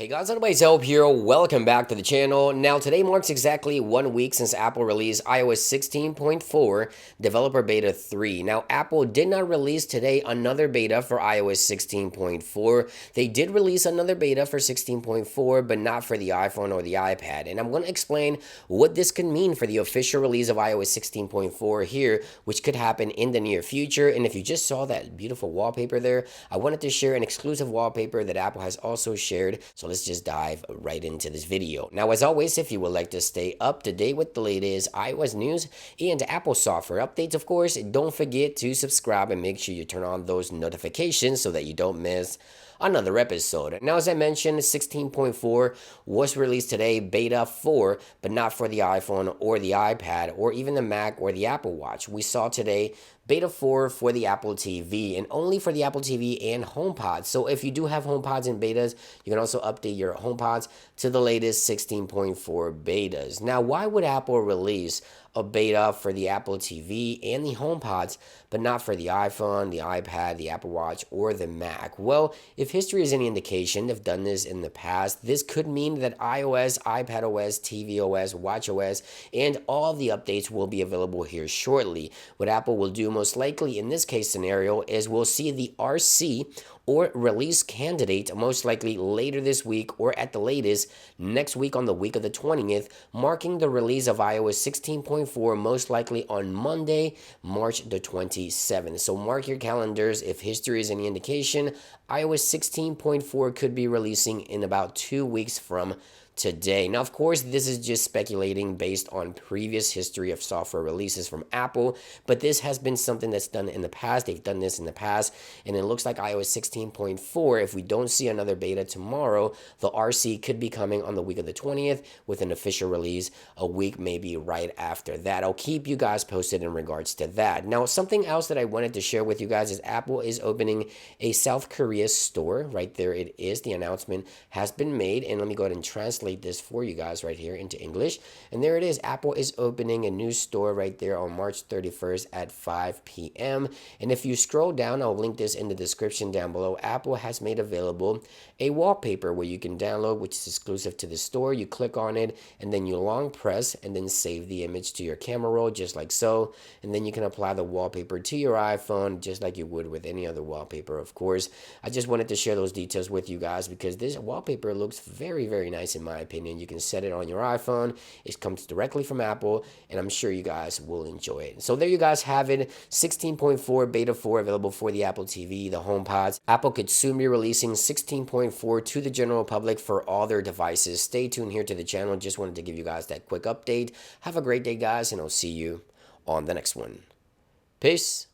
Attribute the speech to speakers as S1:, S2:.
S1: Hey guys, anyways, Hope here. Welcome back to the channel. Now, today marks exactly 1 week since Apple released iOS 16.4 Developer Beta 3. Now, Apple did not release today another beta for iOS 16.4. They did release another beta for 16.4, but not for the iPhone or the iPad. And I'm going to explain what this could mean for the official release of iOS 16.4 here, which could happen in the near future. And if you just saw that beautiful wallpaper there, I wanted to share an exclusive wallpaper that Apple has also shared. So let's just dive right into this video. Now, as always, if you would like to stay up to date with the latest iOS news and Apple software updates, of course, don't forget to subscribe and make sure you turn on those notifications so that you don't miss another episode. Now, as I mentioned, 16.4 was released today, beta 4, but not for the iPhone or the iPad or even the Mac or the Apple Watch. We saw today beta 4 for the Apple TV and only for the Apple TV and HomePods. So if you do have HomePods and betas, you can also update your HomePods to the latest 16.4 betas. Now, why would Apple release a beta for the Apple TV and the HomePods, but not for the iPhone, the iPad, the Apple Watch, or the Mac? Well, if history is any indication, they've done this in the past. This could mean that iOS, iPadOS, tvOS, watchOS, and all of the updates will be available here shortly. What Apple will do most likely in this case scenario is we'll see the RC or release candidate most likely later this week or at the latest next week on the week of the 20th, marking the release of iOS 16.4 most likely on Monday, March the 27th. So mark your calendars. If history is any indication, iOS 16.4 could be releasing in about 2 weeks from today. Now, of course, this is just speculating based on previous history of software releases from Apple, but this has been something that's done in the past. They've done this in the past, and it looks like iOS 16.4, if we don't see another beta tomorrow, the RC could be coming on the week of the 20th with an official release a week maybe right after that. I'll keep you guys posted in regards to that. Now, something else that I wanted to share with you guys is Apple is opening a South Korea store. Right there it is. The announcement has been made, and let me go ahead and translate this for you guys right here into English. And there it is. Apple is opening a new store right there on March 31st at 5 p.m. And if you scroll down, I'll link this in the description down below. Apple has made available a wallpaper where you can download, which is exclusive to the store. You click on it and then you long press and then save the image to your camera roll just like so. And then you can apply the wallpaper to your iPhone just like you would with any other wallpaper, of course. I just wanted to share those details with you guys because this wallpaper looks very, very nice in my opinion. You can set it on your iPhone. It comes directly from Apple, and I'm sure you guys will enjoy it. So there you guys have it. 16.4 beta 4 available for the Apple TV, the HomePods. Apple could soon be releasing 16.4 to the general public for all their devices. Stay tuned here to the channel. Just wanted to give you guys that quick update. Have a great day, guys, and I'll see you on the next one. Peace.